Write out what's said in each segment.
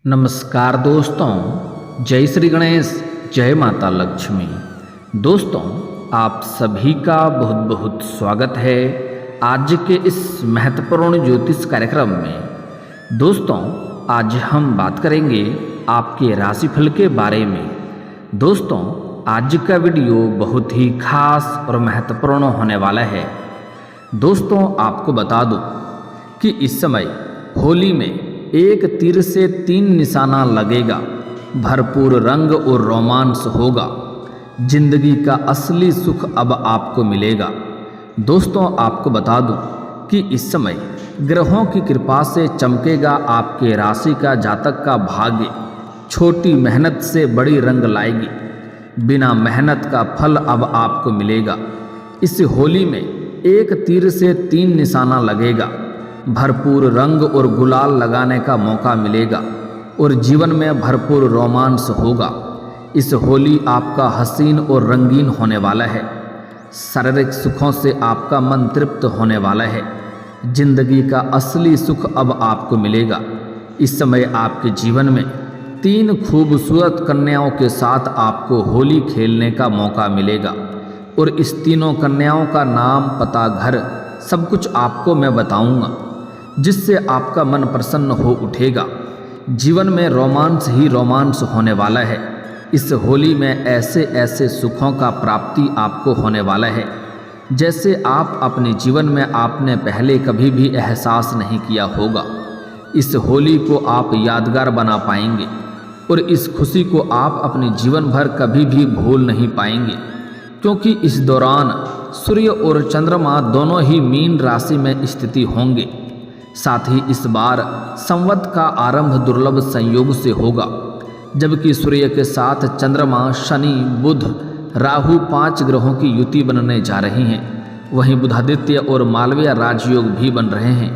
नमस्कार दोस्तों, जय श्री गणेश, जय माता लक्ष्मी। दोस्तों, आप सभी का बहुत बहुत स्वागत है आज के इस महत्वपूर्ण ज्योतिष कार्यक्रम में। दोस्तों, आज हम बात करेंगे आपके राशिफल के बारे में। दोस्तों, आज का वीडियो बहुत ही खास और महत्वपूर्ण होने वाला है। दोस्तों, आपको बता दूं कि इस समय होली में एक तीर से 3 निशाना लगेगा, भरपूर रंग और रोमांस होगा, जिंदगी का असली सुख अब आपको मिलेगा। दोस्तों, आपको बता दूं कि इस समय ग्रहों की कृपा से चमकेगा आपके राशि का जातक का भाग्य। छोटी मेहनत से बड़ी रंग लाएगी, बिना मेहनत का फल अब आपको मिलेगा। इस होली में एक तीर से 3 निशाना लगेगा, भरपूर रंग और गुलाल लगाने का मौका मिलेगा और जीवन में भरपूर रोमांस होगा। इस होली आपका हसीन और रंगीन होने वाला है। शारीरिक सुखों से आपका मन तृप्त होने वाला है। जिंदगी का असली सुख अब आपको मिलेगा। इस समय आपके जीवन में 3 खूबसूरत कन्याओं के साथ आपको होली खेलने का मौका मिलेगा और इस तीनों कन्याओं का नाम, पता, घर सब कुछ आपको मैं बताऊंगा, जिससे आपका मन प्रसन्न हो उठेगा। जीवन में रोमांस ही रोमांस होने वाला है। इस होली में ऐसे ऐसे सुखों का प्राप्ति आपको होने वाला है जैसे आप अपने जीवन में आपने पहले कभी भी एहसास नहीं किया होगा। इस होली को आप यादगार बना पाएंगे और इस खुशी को आप अपने जीवन भर कभी भी भूल नहीं पाएंगे, क्योंकि इस दौरान सूर्य और चंद्रमा दोनों ही मीन राशि में स्थिति होंगे। साथ ही इस बार संवत का आरंभ दुर्लभ संयोग से होगा, जबकि सूर्य के साथ चंद्रमा, शनि, बुध, राहु 5 ग्रहों की युति बनने जा रही हैं। वहीं बुधादित्य और मालवीय राजयोग भी बन रहे हैं।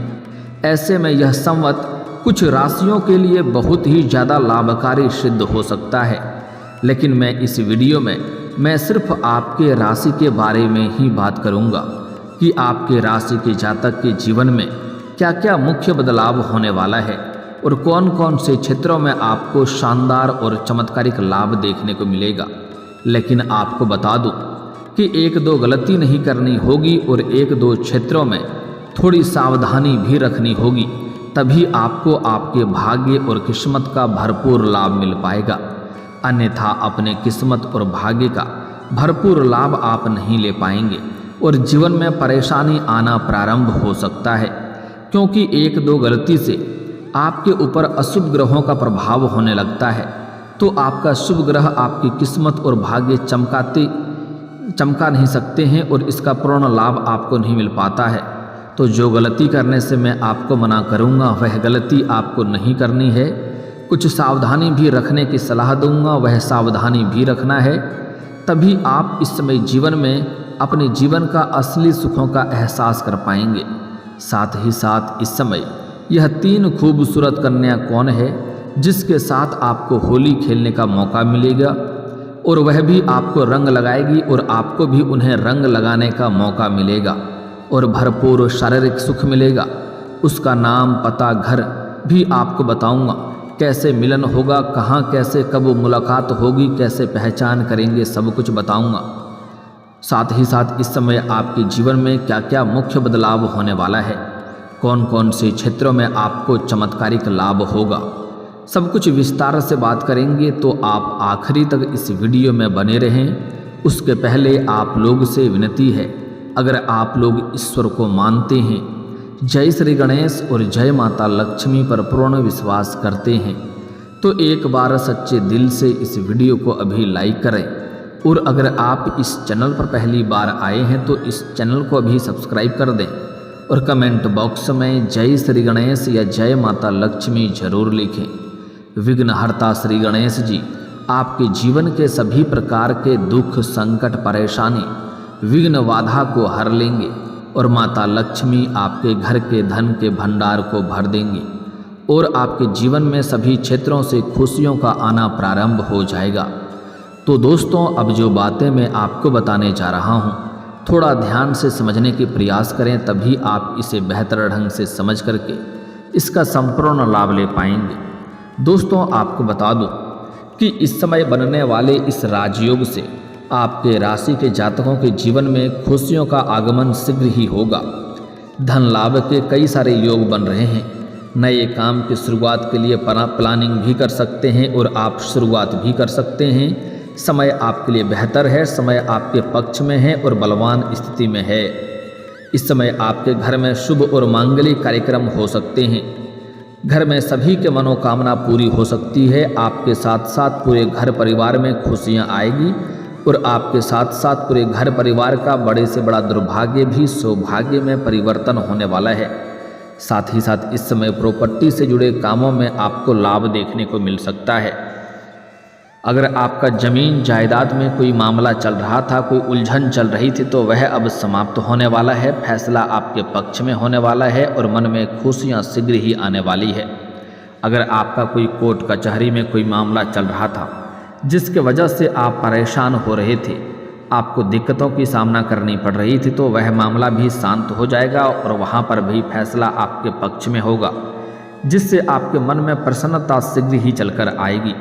ऐसे में यह संवत कुछ राशियों के लिए बहुत ही ज़्यादा लाभकारी सिद्ध हो सकता है। लेकिन मैं इस वीडियो में सिर्फ आपके राशि के बारे में ही बात करूंगा कि आपके राशि के जातक के जीवन में क्या क्या मुख्य बदलाव होने वाला है और कौन कौन से क्षेत्रों में आपको शानदार और चमत्कारिक लाभ देखने को मिलेगा। लेकिन आपको बता दूं कि 1-2 गलती नहीं करनी होगी और 1-2 क्षेत्रों में थोड़ी सावधानी भी रखनी होगी, तभी आपको आपके भाग्य और किस्मत का भरपूर लाभ मिल पाएगा। अन्यथा अपने किस्मत और भाग्य का भरपूर लाभ आप नहीं ले पाएंगे और जीवन में परेशानी आना प्रारंभ हो सकता है, क्योंकि 1-2 गलती से आपके ऊपर अशुभ ग्रहों का प्रभाव होने लगता है। तो आपका शुभ ग्रह आपकी किस्मत और भाग्य चमका नहीं सकते हैं और इसका पूर्ण लाभ आपको नहीं मिल पाता है। तो जो गलती करने से मैं आपको मना करूंगा, वह गलती आपको नहीं करनी है। कुछ सावधानी भी रखने की सलाह दूंगा, वह सावधानी भी रखना है, तभी आप इस समय जीवन में अपने जीवन का असली सुखों का एहसास कर पाएंगे। साथ ही साथ इस समय यह 3 खूबसूरत कन्या कौन है जिसके साथ आपको होली खेलने का मौका मिलेगा और वह भी आपको रंग लगाएगी और आपको भी उन्हें रंग लगाने का मौका मिलेगा और भरपूर शारीरिक सुख मिलेगा। उसका नाम, पता, घर भी आपको बताऊंगा। कैसे मिलन होगा, कहाँ, कैसे, कब मुलाकात होगी, कैसे पहचान करेंगे, सब कुछ बताऊंगा। साथ ही साथ इस समय आपके जीवन में क्या क्या मुख्य बदलाव होने वाला है, कौन कौन से क्षेत्रों में आपको चमत्कारिक लाभ होगा, सब कुछ विस्तार से बात करेंगे। तो आप आखिरी तक इस वीडियो में बने रहें। उसके पहले आप लोग से विनती है, अगर आप लोग ईश्वर को मानते हैं, जय श्री गणेश और जय माता लक्ष्मी पर पूर्ण विश्वास करते हैं, तो एक बार सच्चे दिल से इस वीडियो को अभी लाइक करें। और अगर आप इस चैनल पर पहली बार आए हैं तो इस चैनल को अभी सब्सक्राइब कर दें और कमेंट बॉक्स में जय श्री गणेश या जय माता लक्ष्मी जरूर लिखें। विघ्नहर्ता श्री गणेश जी आपके जीवन के सभी प्रकार के दुख, संकट, परेशानी, विघ्न, बाधा को हर लेंगे और माता लक्ष्मी आपके घर के धन के भंडार को भर देंगी और आपके जीवन में सभी क्षेत्रों से खुशियों का आना प्रारंभ हो जाएगा। तो दोस्तों, अब जो बातें मैं आपको बताने जा रहा हूँ, थोड़ा ध्यान से समझने के प्रयास करें, तभी आप इसे बेहतर ढंग से समझ करके इसका संपूर्ण लाभ ले पाएंगे। दोस्तों आपको बता दूं कि इस समय बनने वाले इस राजयोग से आपके राशि के जातकों के जीवन में खुशियों का आगमन शीघ्र ही होगा। धन लाभ के कई सारे योग बन रहे हैं। नए काम की शुरुआत के लिए प्लानिंग भी कर सकते हैं और आप शुरुआत भी कर सकते हैं। समय आपके लिए बेहतर है, समय आपके पक्ष में है और बलवान स्थिति में है। इस समय आपके घर में शुभ और मांगलिक कार्यक्रम हो सकते हैं। घर में सभी के मनोकामना पूरी हो सकती है। आपके साथ साथ पूरे घर परिवार में खुशियां आएगी और आपके साथ साथ पूरे घर परिवार का बड़े से बड़ा दुर्भाग्य भी सौभाग्य में परिवर्तन होने वाला है। साथ ही साथ इस समय प्रॉपर्टी से जुड़े कामों में आपको लाभ देखने को मिल सकता है। अगर आपका जमीन जायदाद में कोई मामला चल रहा था, कोई उलझन चल रही थी, तो वह अब समाप्त होने वाला है। फैसला आपके पक्ष में होने वाला है और मन में खुशियां शीघ्र ही आने वाली है। अगर आपका कोई कोर्ट कचहरी में कोई मामला चल रहा था जिसके वजह से आप परेशान हो रहे थे, आपको दिक्कतों की सामना करनी पड़ रही थी, तो वह मामला भी शांत हो जाएगा और वहाँ पर भी फैसला आपके पक्ष में होगा, जिससे आपके मन में प्रसन्नता शीघ्र ही चलकर आएगी।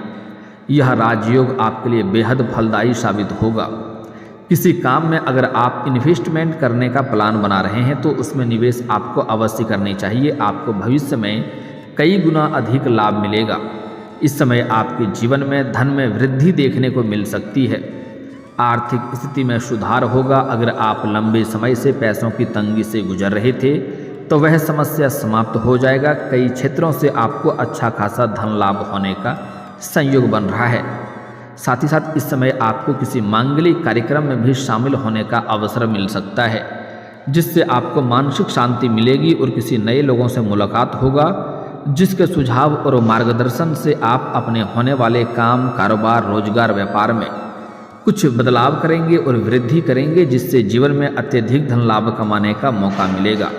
यह राजयोग आपके लिए बेहद फलदायी साबित होगा। किसी काम में अगर आप इन्वेस्टमेंट करने का प्लान बना रहे हैं तो उसमें निवेश आपको अवश्य करनी चाहिए। आपको भविष्य में कई गुना अधिक लाभ मिलेगा। इस समय आपके जीवन में धन में वृद्धि देखने को मिल सकती है। आर्थिक स्थिति में सुधार होगा। अगर आप लंबे समय से पैसों की तंगी से गुजर रहे थे तो वह समस्या समाप्त हो जाएगा। कई क्षेत्रों से आपको अच्छा खासा धन लाभ होने का संयोग बन रहा है। साथ ही साथ इस समय आपको किसी मांगलिक कार्यक्रम में भी शामिल होने का अवसर मिल सकता है, जिससे आपको मानसिक शांति मिलेगी और किसी नए लोगों से मुलाकात होगा, जिसके सुझाव और मार्गदर्शन से आप अपने होने वाले काम, कारोबार, रोजगार, व्यापार में कुछ बदलाव करेंगे और वृद्धि करेंगे, जिससे जीवन में अत्यधिक धन लाभ कमाने का मौका मिलेगा।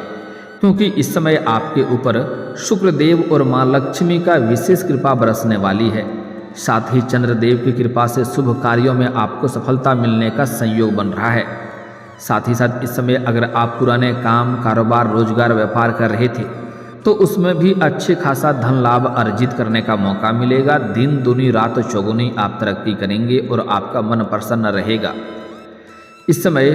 क्योंकि इस समय आपके ऊपर शुक्रदेव और माँ लक्ष्मी का विशेष कृपा बरसने वाली है। साथ ही चंद्रदेव की कृपा से शुभ कार्यों में आपको सफलता मिलने का संयोग बन रहा है। साथ ही साथ इस समय अगर आप पुराने काम, कारोबार, रोजगार, व्यापार कर रहे थे तो उसमें भी अच्छे खासा धन लाभ अर्जित करने का मौका मिलेगा। दिन दूनी रात चौगुनी आप तरक्की करेंगे और आपका मन प्रसन्न रहेगा। इस समय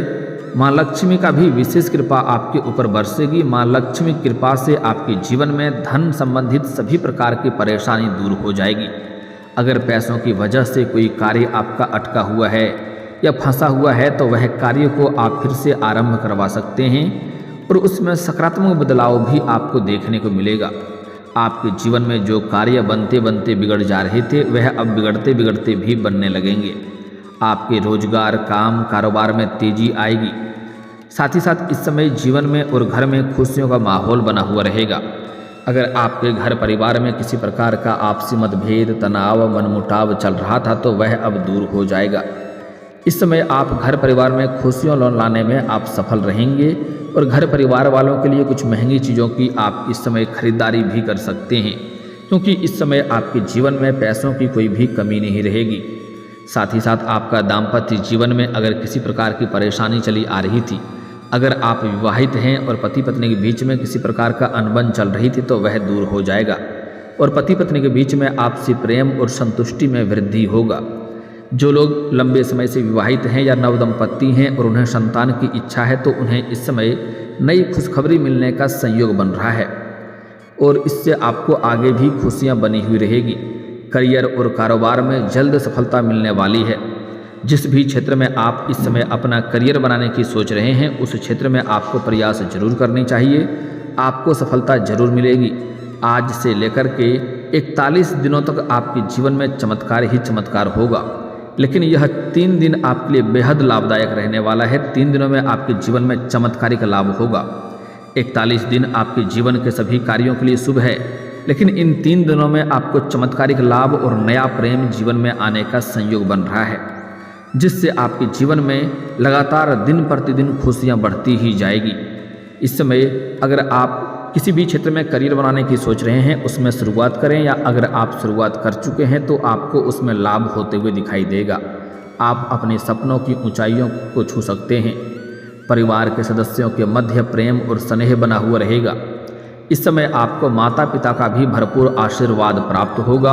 माँ लक्ष्मी का भी विशेष कृपा आपके ऊपर बरसेगी। माँ लक्ष्मी की कृपा से आपके जीवन में धन संबंधित सभी प्रकार की परेशानी दूर हो जाएगी। अगर पैसों की वजह से कोई कार्य आपका अटका हुआ है या फंसा हुआ है तो वह कार्य को आप फिर से आरंभ करवा सकते हैं और उसमें सकारात्मक बदलाव भी आपको देखने को मिलेगा। आपके जीवन में जो कार्य बनते बनते बिगड़ जा रहे थे वह अब बिगड़ते बिगड़ते भी बनने लगेंगे। आपके रोजगार, काम, कारोबार में तेजी आएगी। साथ ही साथ इस समय जीवन में और घर में खुशियों का माहौल बना हुआ रहेगा। अगर आपके घर परिवार में किसी प्रकार का आपसी मतभेद, तनाव, मनमुटाव चल रहा था तो वह अब दूर हो जाएगा। इस समय आप घर परिवार में खुशियों लाने में आप सफल रहेंगे और घर परिवार वालों के लिए कुछ महंगी चीज़ों की आप इस समय खरीदारी भी कर सकते हैं, क्योंकि इस समय आपके जीवन में पैसों की कोई भी कमी नहीं रहेगी। साथ ही साथ आपका दाम्पत्य जीवन में अगर किसी प्रकार की परेशानी चली आ रही थी, अगर आप विवाहित हैं और पति पत्नी के बीच में किसी प्रकार का अनबन चल रही थी तो वह दूर हो जाएगा और पति पत्नी के बीच में आपसी प्रेम और संतुष्टि में वृद्धि होगा। जो लोग लंबे समय से विवाहित हैं या नवदंपति हैं और उन्हें संतान की इच्छा है तो उन्हें इस समय नई खुशखबरी मिलने का संयोग बन रहा है और इससे आपको आगे भी खुशियां बनी हुई रहेगी। करियर और कारोबार में जल्द सफलता मिलने वाली है। जिस भी क्षेत्र में आप इस समय अपना करियर बनाने की सोच रहे हैं उस क्षेत्र में आपको प्रयास जरूर करनी चाहिए। आपको सफलता जरूर मिलेगी। आज से लेकर के 41 दिनों तक आपके जीवन में चमत्कार ही चमत्कार होगा, लेकिन यह 3 दिन आपके लिए बेहद लाभदायक रहने वाला है। 3 दिनों में आपके जीवन में चमत्कारिक लाभ होगा। 41 दिन आपके जीवन के सभी कार्यों के लिए शुभ है, लेकिन इन 3 दिनों में आपको चमत्कारिक लाभ और नया प्रेम जीवन में आने का संयोग बन रहा है, जिससे आपके जीवन में लगातार दिन प्रतिदिन खुशियां बढ़ती ही जाएगी। इस समय अगर आप किसी भी क्षेत्र में करियर बनाने की सोच रहे हैं उसमें शुरुआत करें, या अगर आप शुरुआत कर चुके हैं तो आपको उसमें लाभ होते हुए दिखाई देगा। आप अपने सपनों की ऊंचाइयों को छू सकते हैं। परिवार के सदस्यों के मध्य प्रेम और स्नेह बना हुआ रहेगा। इस समय आपको माता पिता का भी भरपूर आशीर्वाद प्राप्त होगा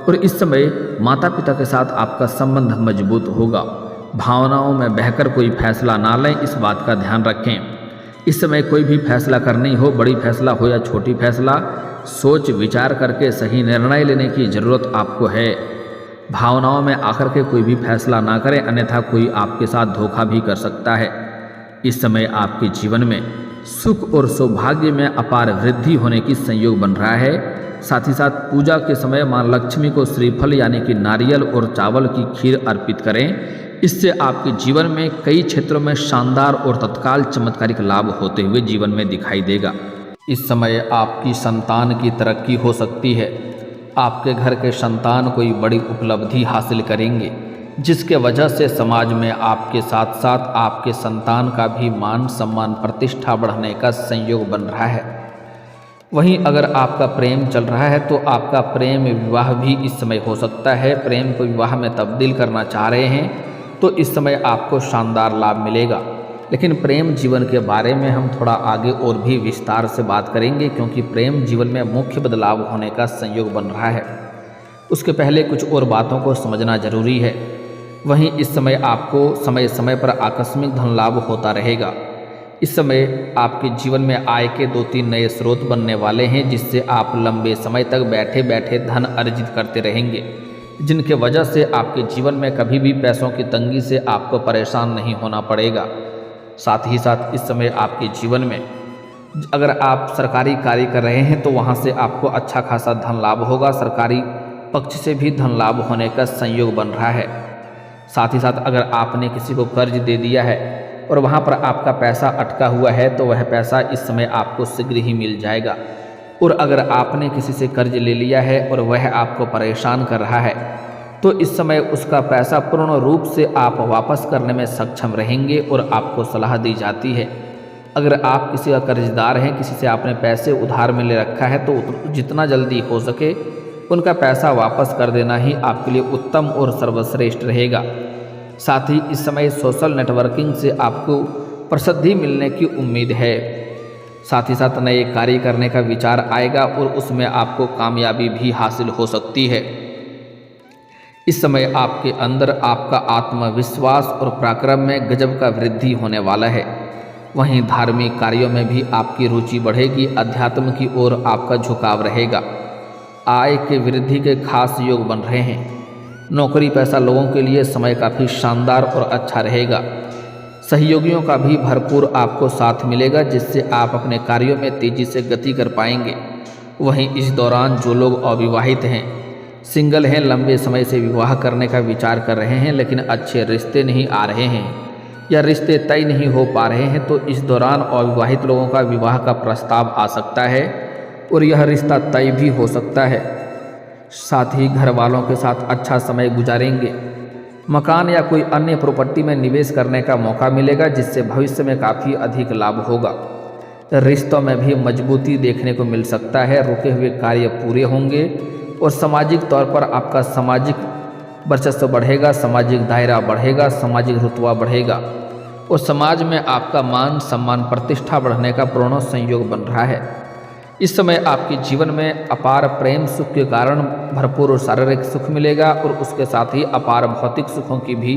और इस समय माता पिता के साथ आपका संबंध मजबूत होगा। भावनाओं में बहकर कोई फैसला ना लें, इस बात का ध्यान रखें। इस समय कोई भी फैसला करनी हो, बड़ी फैसला हो या छोटी फैसला, सोच विचार करके सही निर्णय लेने की ज़रूरत आपको है। भावनाओं में आकर के कोई भी फैसला ना करें, अन्यथा कोई आपके साथ धोखा भी कर सकता है। इस समय आपके जीवन में सुख और सौभाग्य में अपार वृद्धि होने की संयोग बन रहा है। साथ ही साथ पूजा के समय मां लक्ष्मी को श्रीफल यानी कि नारियल और चावल की खीर अर्पित करें। इससे आपके जीवन में कई क्षेत्रों में शानदार और तत्काल चमत्कारिक लाभ होते हुए जीवन में दिखाई देगा। इस समय आपकी संतान की तरक्की हो सकती है। आपके घर के संतान कोई बड़ी उपलब्धि हासिल करेंगे, जिसके वजह से समाज में आपके साथ साथ आपके संतान का भी मान सम्मान प्रतिष्ठा बढ़ने का संयोग बन रहा है। वहीं अगर आपका प्रेम चल रहा है तो आपका प्रेम विवाह भी इस समय हो सकता है। प्रेम को विवाह में तब्दील करना चाह रहे हैं तो इस समय आपको शानदार लाभ मिलेगा। लेकिन प्रेम जीवन के बारे में हम थोड़ा आगे और भी विस्तार से बात करेंगे, क्योंकि प्रेम जीवन में मुख्य बदलाव होने का संयोग बन रहा है। उसके पहले कुछ और बातों को समझना जरूरी है। वहीं इस समय आपको समय समय पर आकस्मिक धन लाभ होता रहेगा। इस समय आपके जीवन में आय के 2-3 नए स्रोत बनने वाले हैं, जिससे आप लंबे समय तक बैठे बैठे धन अर्जित करते रहेंगे, जिनके वजह से आपके जीवन में कभी भी पैसों की तंगी से आपको परेशान नहीं होना पड़ेगा। साथ ही साथ इस समय आपके जीवन में अगर आप सरकारी कार्य कर रहे हैं तो वहाँ से आपको अच्छा खासा धन लाभ होगा। सरकारी पक्ष से भी धन लाभ होने का संयोग बन रहा है। साथ ही साथ अगर आपने किसी को कर्ज दे दिया है और वहाँ पर आपका पैसा अटका हुआ है तो वह पैसा इस समय आपको शीघ्र ही मिल जाएगा। और अगर आपने किसी से कर्ज ले लिया है और वह आपको परेशान कर रहा है तो इस समय उसका पैसा पूर्ण रूप से आप वापस करने में सक्षम रहेंगे और आपको सलाह दी जाती है। अगर आप किसी का कर्जदार हैं, किसी से आपने पैसे उधार में ले रखा है तो जितना जल्दी हो सके उनका पैसा वापस कर देना ही आपके लिए उत्तम और सर्वश्रेष्ठ रहेगा। साथ ही इस समय सोशल नेटवर्किंग से आपको प्रसिद्धि मिलने की उम्मीद है। साथ ही साथ नए कार्य करने का विचार आएगा और उसमें आपको कामयाबी भी हासिल हो सकती है। इस समय आपके अंदर आपका आत्मविश्वास और पराक्रम में गजब का वृद्धि होने वाला है। वहीं धार्मिक कार्यों में भी आपकी रुचि बढ़ेगी। अध्यात्म की ओर आपका झुकाव रहेगा। आय के वृद्धि के खास योग बन रहे हैं। नौकरी पेशा लोगों के लिए समय काफ़ी शानदार और अच्छा रहेगा। सहयोगियों का भी भरपूर आपको साथ मिलेगा, जिससे आप अपने कार्यों में तेज़ी से गति कर पाएंगे। वहीं इस दौरान जो लोग अविवाहित हैं, सिंगल हैं, लंबे समय से विवाह करने का विचार कर रहे हैं लेकिन अच्छे रिश्ते नहीं आ रहे हैं या रिश्ते तय नहीं हो पा रहे हैं, तो इस दौरान अविवाहित लोगों का विवाह का प्रस्ताव आ सकता है और यह रिश्ता तय भी हो सकता है। साथ ही घर वालों के साथ अच्छा समय गुजारेंगे। मकान या कोई अन्य प्रॉपर्टी में निवेश करने का मौका मिलेगा, जिससे भविष्य में काफ़ी अधिक लाभ होगा। रिश्तों में भी मजबूती देखने को मिल सकता है। रुके हुए कार्य पूरे होंगे और सामाजिक तौर पर आपका सामाजिक वर्चस्व बढ़ेगा, सामाजिक दायरा बढ़ेगा, सामाजिक रुतबा बढ़ेगा और समाज में आपका मान सम्मान प्रतिष्ठा बढ़ने का पूर्ण संयोग बन रहा है। इस समय आपके जीवन में अपार प्रेम सुख के कारण भरपूर शारीरिक सुख मिलेगा और उसके साथ ही अपार भौतिक सुखों की भी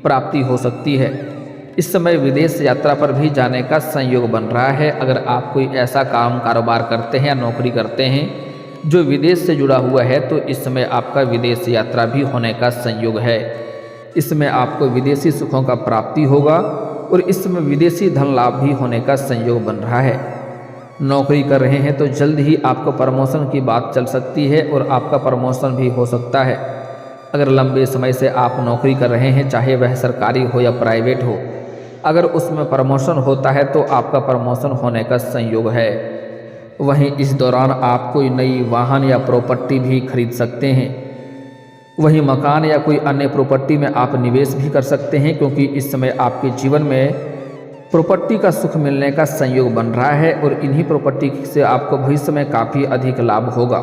प्राप्ति हो सकती है। इस समय विदेश यात्रा पर भी जाने का संयोग बन रहा है। अगर आप कोई ऐसा काम कारोबार करते हैं या नौकरी करते हैं जो विदेश से जुड़ा हुआ है तो इस समय आपका विदेश यात्रा भी होने का संयोग है। इसमें आपको विदेशी सुखों का प्राप्ति होगा और इस समय विदेशी धन लाभ भी होने का संयोग बन रहा है। नौकरी कर रहे हैं तो जल्द ही आपको प्रमोशन की बात चल सकती है और आपका प्रमोशन भी हो सकता है। अगर लंबे समय से आप नौकरी कर रहे हैं, चाहे वह सरकारी हो या प्राइवेट हो, अगर उसमें प्रमोशन होता है तो आपका प्रमोशन होने का संयोग है। वहीं इस दौरान आप कोई नई वाहन या प्रॉपर्टी भी खरीद सकते हैं। वहीं मकान या कोई अन्य प्रॉपर्टी में आप निवेश भी कर सकते हैं, क्योंकि इस समय आपके जीवन में प्रॉपर्टी का सुख मिलने का संयोग बन रहा है और इन्हीं प्रॉपर्टी से आपको भविष्य में काफ़ी अधिक लाभ होगा।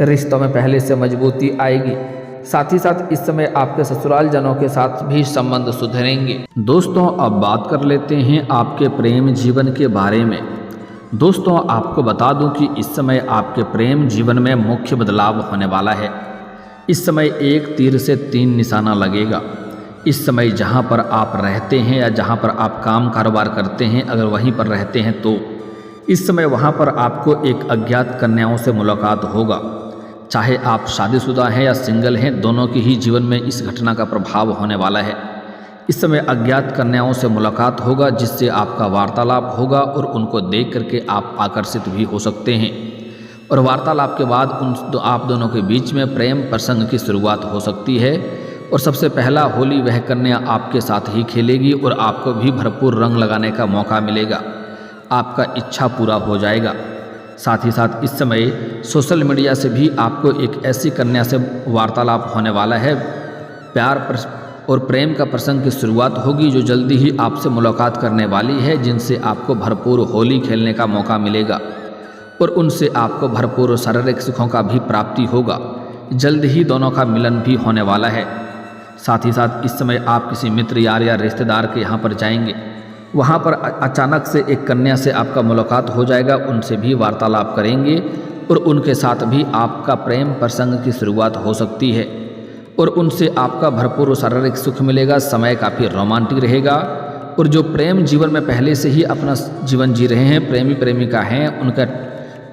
रिश्तों में पहले से मजबूती आएगी। साथ ही साथ इस समय आपके ससुराल जनों के साथ भी संबंध सुधरेंगे। दोस्तों, अब बात कर लेते हैं आपके प्रेम जीवन के बारे में। दोस्तों आपको बता दूं कि इस समय आपके प्रेम जीवन में मुख्य बदलाव होने वाला है। इस समय एक तीर से 3 निशाना लगेगा। इस समय जहां पर आप रहते हैं या जहां पर आप काम कारोबार करते हैं, अगर वहीं पर रहते हैं तो इस समय वहां पर आपको एक अज्ञात कन्याओं से मुलाकात होगा। चाहे आप शादीशुदा हैं या सिंगल हैं, दोनों के ही जीवन में इस घटना का प्रभाव होने वाला है। इस समय अज्ञात कन्याओं से मुलाकात होगा, जिससे आपका वार्तालाप होगा और उनको देख करके आप आकर्षित भी हो सकते हैं। और वार्तालाप के बाद आप दोनों के बीच में प्रेम प्रसंग की शुरुआत हो सकती है। और सबसे पहला होली वह कन्या आपके साथ ही खेलेगी और आपको भी भरपूर रंग लगाने का मौका मिलेगा। आपका इच्छा पूरा हो जाएगा। साथ ही साथ इस समय सोशल मीडिया से भी आपको एक ऐसी कन्या से वार्तालाप होने वाला है। प्यार और प्रेम का प्रसंग की शुरुआत होगी, जो जल्दी ही आपसे मुलाकात करने वाली है, जिनसे आपको भरपूर होली खेलने का मौका मिलेगा और उनसे आपको भरपूर शारीरिक सुखों का भी प्राप्ति होगा। जल्द ही दोनों का मिलन भी होने वाला है। साथ ही साथ इस समय आप किसी मित्र यार या रिश्तेदार के यहाँ पर जाएंगे। वहाँ पर अचानक से एक कन्या से आपका मुलाकात हो जाएगा, उनसे भी वार्तालाप करेंगे और उनके साथ भी आपका प्रेम प्रसंग की शुरुआत हो सकती है और उनसे आपका भरपूर शारीरिक सुख मिलेगा। समय काफ़ी रोमांटिक रहेगा और जो प्रेम जीवन में पहले से ही अपना जीवन जी रहे हैं, प्रेमी प्रेमिका हैं, उनका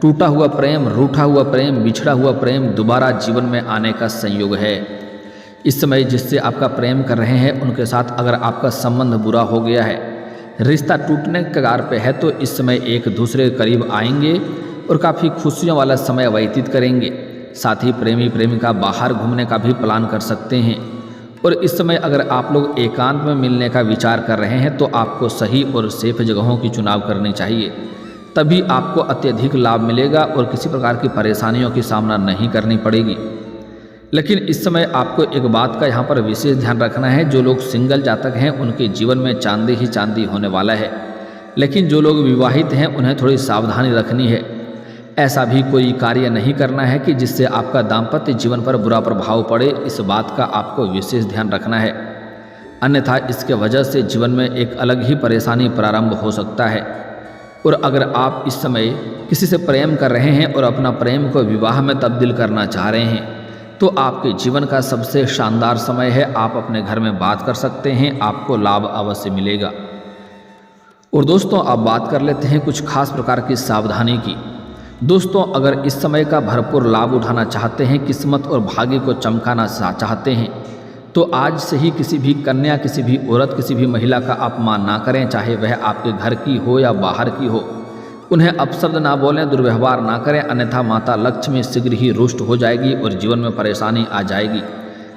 टूटा हुआ प्रेम, रूठा हुआ प्रेम, बिछड़ा हुआ प्रेम दोबारा जीवन में आने का संयोग है। इस समय जिससे आपका प्रेम कर रहे हैं, उनके साथ अगर आपका संबंध बुरा हो गया है, रिश्ता टूटने के कगार पे है, तो इस समय एक दूसरे के करीब आएंगे और काफ़ी खुशियों वाला समय व्यतीत करेंगे। साथ ही प्रेमी प्रेमिका बाहर घूमने का भी प्लान कर सकते हैं। और इस समय अगर आप लोग एकांत में मिलने का विचार कर रहे हैं, तो आपको सही और सेफ जगहों की चुनाव करनी चाहिए, तभी आपको अत्यधिक लाभ मिलेगा और किसी प्रकार की परेशानियों की सामना नहीं करनी पड़ेगी। लेकिन इस समय आपको एक बात का यहाँ पर विशेष ध्यान रखना है। जो लोग सिंगल जातक हैं, उनके जीवन में चांदी ही चांदी होने वाला है। लेकिन जो लोग विवाहित हैं, उन्हें थोड़ी सावधानी रखनी है। ऐसा भी कोई कार्य नहीं करना है कि जिससे आपका दाम्पत्य जीवन पर बुरा प्रभाव पड़े। इस बात का आपको विशेष ध्यान रखना है, अन्यथा इसके वजह से जीवन में एक अलग ही परेशानी प्रारंभ हो सकता है। और अगर आप इस समय किसी से प्रेम कर रहे हैं और अपना प्रेम को विवाह में तब्दील करना चाह रहे हैं, तो आपके जीवन का सबसे शानदार समय है। आप अपने घर में बात कर सकते हैं, आपको लाभ अवश्य मिलेगा। और दोस्तों अब बात कर लेते हैं कुछ खास प्रकार की सावधानी की। दोस्तों अगर इस समय का भरपूर लाभ उठाना चाहते हैं, किस्मत और भाग्य को चमकाना चाहते हैं, तो आज से ही किसी भी कन्या, किसी भी औरत, किसी भी महिला का अपमान ना करें, चाहे वह आपके घर की हो या बाहर की हो। उन्हें अपशब्द ना बोलें, दुर्व्यवहार ना करें, अन्यथा माता लक्ष्मी शीघ्र ही रुष्ट हो जाएगी और जीवन में परेशानी आ जाएगी।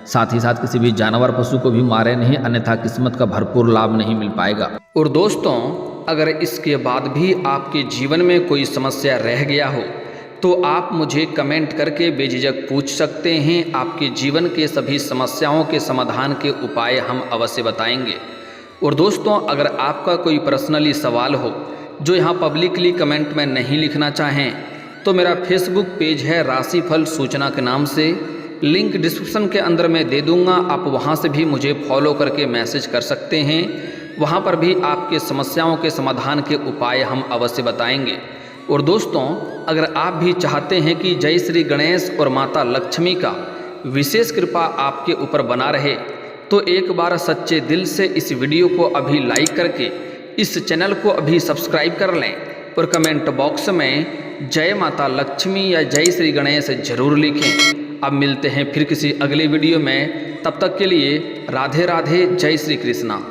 साथ ही साथ किसी भी जानवर पशु को भी मारे नहीं, अन्यथा किस्मत का भरपूर लाभ नहीं मिल पाएगा। और दोस्तों अगर इसके बाद भी आपके जीवन में कोई समस्या रह गया हो, तो आप मुझे कमेंट करके बेझिझक पूछ सकते हैं। आपके जीवन के सभी समस्याओं के समाधान के उपाय हम अवश्य बताएंगे। और दोस्तों अगर आपका कोई पर्सनली सवाल हो जो यहाँ पब्लिकली कमेंट में नहीं लिखना चाहें, तो मेरा फेसबुक पेज है राशिफल सूचना के नाम से, लिंक डिस्क्रिप्शन के अंदर मैं दे दूँगा। आप वहाँ से भी मुझे फॉलो करके मैसेज कर सकते हैं। वहाँ पर भी आपके समस्याओं के समाधान के उपाय हम अवश्य बताएंगे। और दोस्तों अगर आप भी चाहते हैं कि जय श्री गणेश और माता लक्ष्मी का विशेष कृपा आपके ऊपर बना रहे, तो एक बार सच्चे दिल से इस वीडियो को अभी लाइक करके इस चैनल को अभी सब्सक्राइब कर लें और कमेंट बॉक्स में जय माता लक्ष्मी या जय श्री गणेश जरूर लिखें। अब मिलते हैं फिर किसी अगले वीडियो में, तब तक के लिए राधे राधे, जय श्री कृष्णा।